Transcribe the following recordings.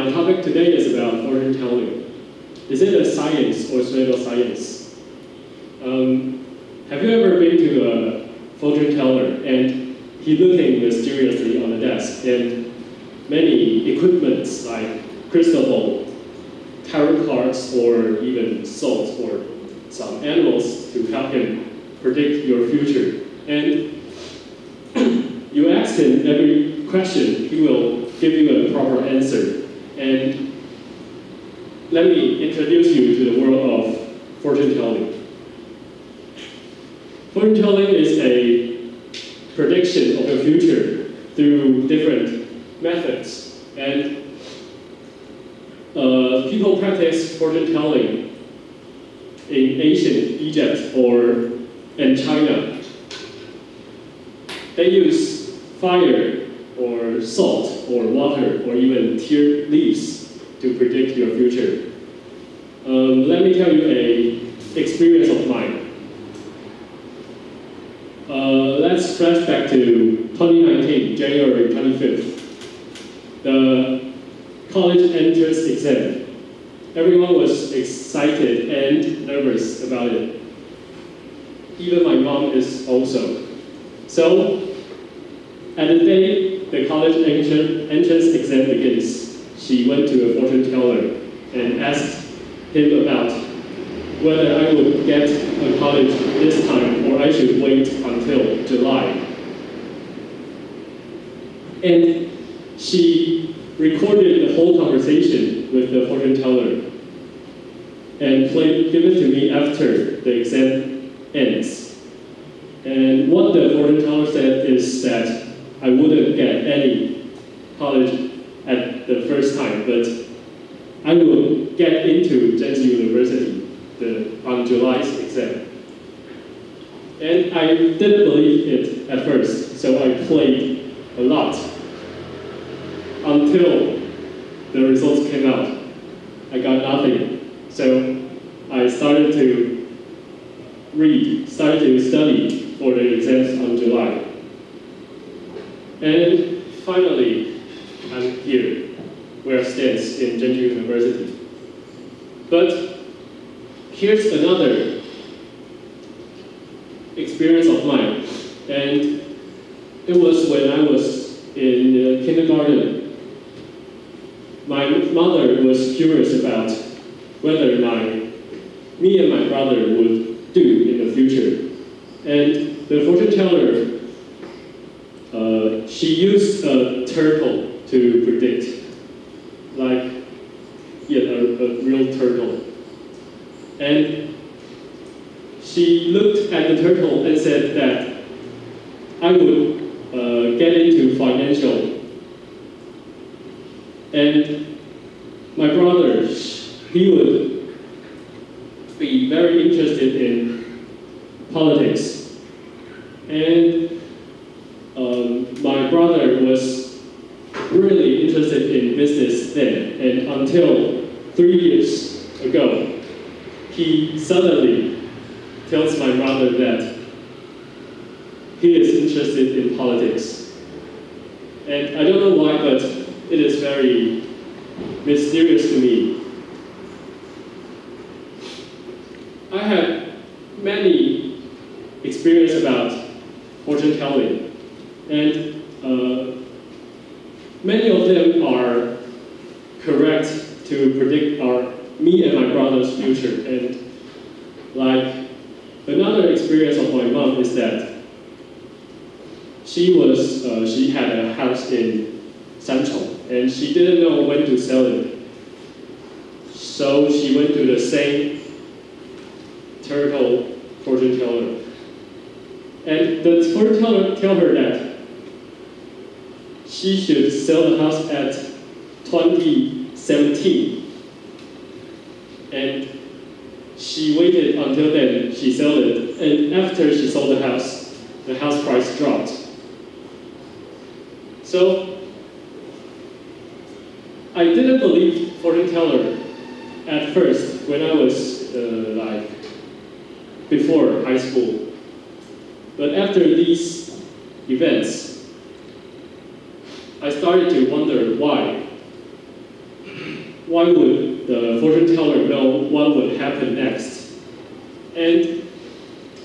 My topic today is about fortune telling. Is it a science or pseudoscience? Have you ever been to a fortune teller and he looking mysteriously on the desk and many equipments like crystal ball, tarot cards, or even salt or some animals to help him predict your future? And you ask him every question, he will give you a proper answer. And let me introduce you to the world of fortune telling. Fortune telling is a prediction of the future through different methods. And people practice fortune telling in ancient Egypt and China. They use fire or salt or water or even tea leaves to predict your future. Let me tell you an experience of mine. Let's flash back to 2019, January 25th. The college entrance exam. Everyone was excited and nervous about it. Even my mom is also. So, at the day the college entrance exam begins, she went to a fortune teller and asked him about whether I would get a college this time or I should wait until July. And she recorded the whole conversation with the fortune teller and give it to me after the exam ends. And what the fortune teller said is that I wouldn't get any college at the first time, but I will get into Zhenji University on July's exam. And I didn't believe it at first, so I played a lot until the results came out. I got nothing. So I started to study for the exams on July. And finally, I'm here, where I stand in Zhenji University. But here's another experience of mine. And it was when I was in kindergarten. My mother was curious about whether me and my brother would do in the future. And the fortune teller, she used a turtle to predict, like a real turtle. And she looked at the turtle and said that I would get into financial. And my brother, he would be very interested in politics. And my brother was really interested in business then. And until 3 years ago, he suddenly tells my mother that he is interested in politics. And I don't know why, but it is very mysterious to me. I had many experiences about fortune telling, and many of them are correct to predict me and my brother's future. And like another experience of my mom is that she had a house in Sanchong, and she didn't know when to sell it. So she went to the same turtle fortune teller. And the fortune teller told her that she should sell the house at 2017. And she waited until then, she sold it. And after she sold the house price dropped. So I didn't believe fortune teller at first when I was before high school. But after these events, I started to wonder why. why would the fortune teller know what would happen next? And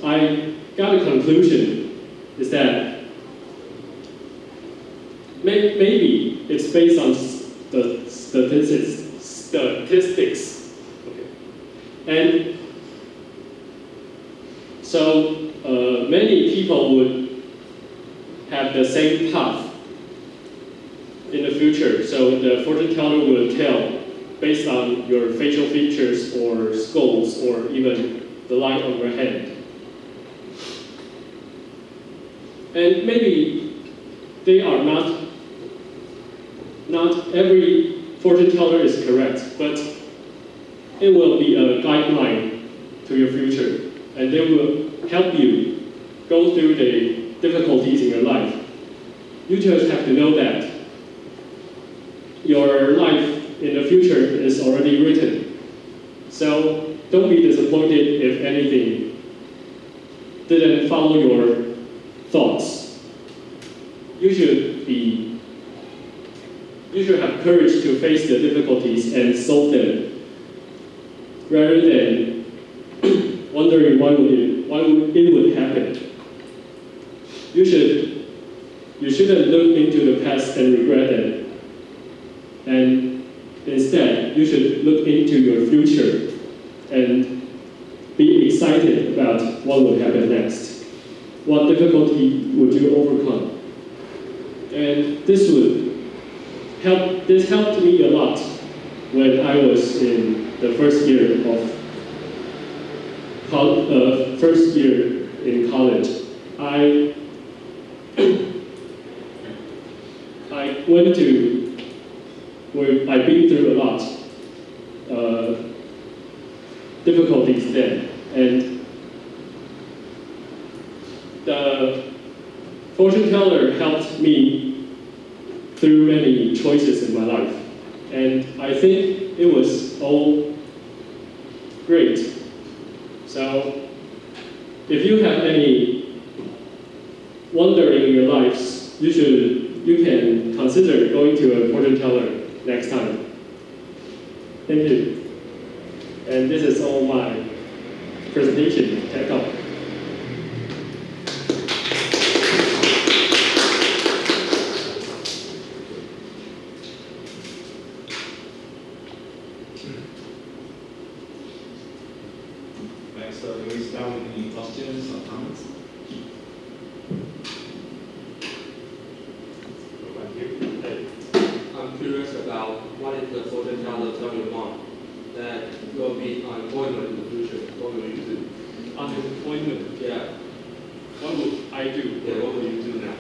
I got a conclusion is that maybe it's based on the statistics. Okay. And so many people would have the same path in the future. So the fortune teller will tell based on your facial features or skulls or even the line on your hand. And maybe they are not every fortune teller is correct, but it will be a guideline to your future, and they will help you go through the difficulties in your life. You just have to know that your life in the future is already written. So don't be disappointed if anything didn't follow your thoughts. You should have courage to face the difficulties and solve them, rather than wondering why it would happen. You shouldn't look into the past and regret it. And instead, you should look into your future and be excited about what will happen next. What difficulty would you overcome? And this helped me a lot when I was in the first year in college. I've been through a lot difficulties then, and the fortune teller helped me through many choices in my life, and I think it was all great. So if you have any wonder in your lives, you can consider going to a fortune teller next time. Thank you. And this is all my presentation. Check out. Right, so can we start with any questions or comments? I'm curious about what if the fortune teller tell your mom that you'll be unemployment in the future. What will you do? Unemployment. Yeah. What would I do? Yeah, what will you do now?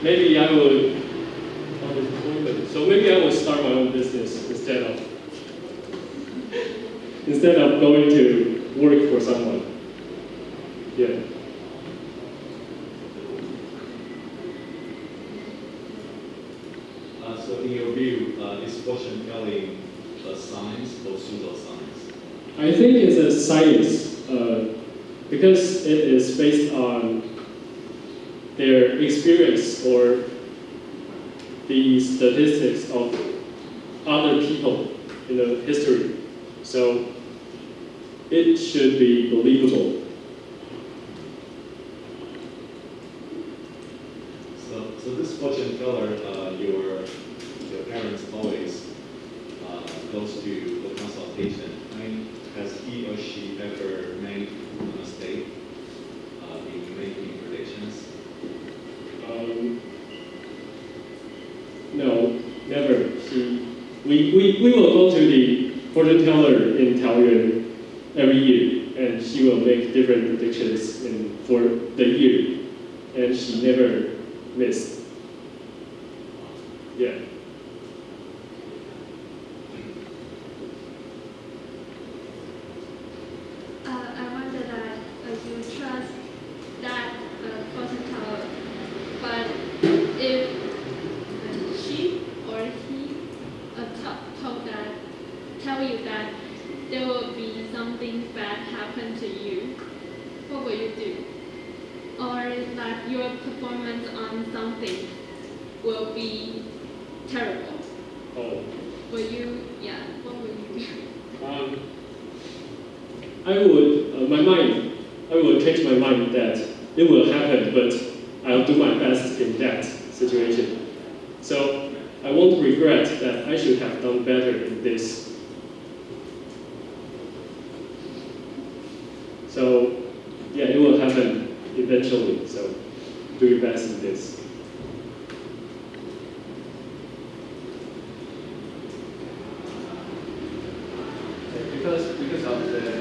Maybe I would unemployment. So maybe I would start my own business instead of going to work for someone. Yeah. So in your view, is fortune telling a science or pseudoscience? I think it's a science because it is based on their experience or the statistics of other people in the history. So it should be believable. So this fortune teller, your parents always goes to the consultation. I mean, has he or she ever made a mistake in making predictions? No, never. We will go to the fortune teller in Taoyuan every year, and she will make different predictions for the year, and she never missed. Yeah. I wonder that you trust that fortune teller, but if she or he tell you that there will be something bad happen to you, what will you do? Or that your performance on something will be terrible. Oh. Will you, yeah, what will you do? I would change my mind that it will happen, but I'll do my best in that situation. So I won't regret that I should have done better in this. So yeah, it will happen eventually. So do your best in this. Because of the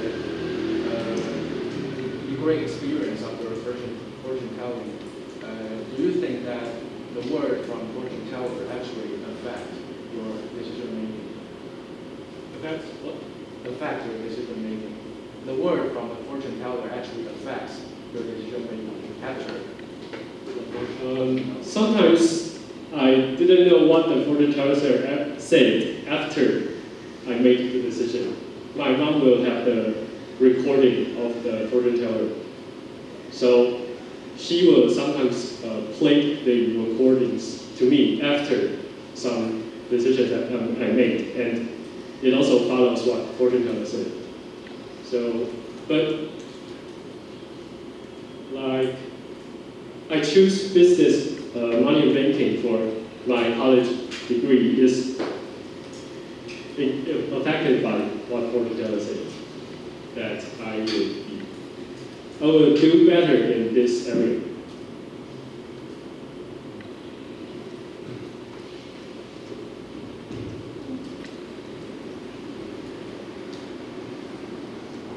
great experience of your fortune telling, do you think that the word from fortune teller actually affect your decision making? Affect what? Affect your decision making. The word from the fortune teller actually affects your decision making after the fortune. Sometimes I didn't know what the fortune teller said after I made the decision. My mom will have the recording of the fortune teller. So she will sometimes play the recordings to me after some decisions that I made. And it also follows what fortune teller said. So, but like, I choose business, money and banking for my college degree is affected by what fortune teller said. That I will do better in this area.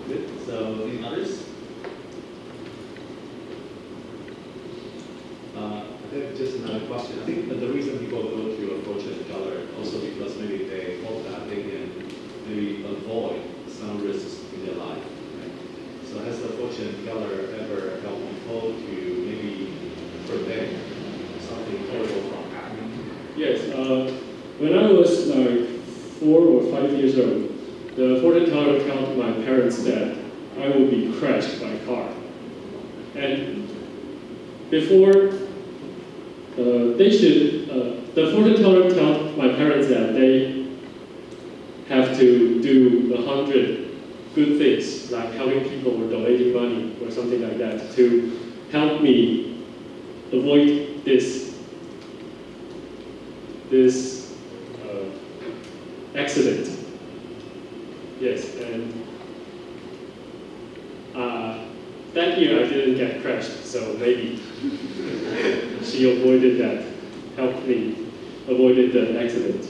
Good. So any others? I think just another question. I think that the reason people go to a fortune teller also because maybe they hope that they can maybe avoid some risks in their life. Right? So has the fortune teller ever helped people to maybe prevent something horrible from happening? Yes, when I was like 4 or 5 years old, the fortune teller told my parents that I would be crashed by a car. And before the fortune teller told my parents that they have to do 100 good things, like helping people or donating money or something like that, to help me avoid this accident. Yes, and that year I didn't get crashed, so maybe she avoided that, helped me avoid the accident.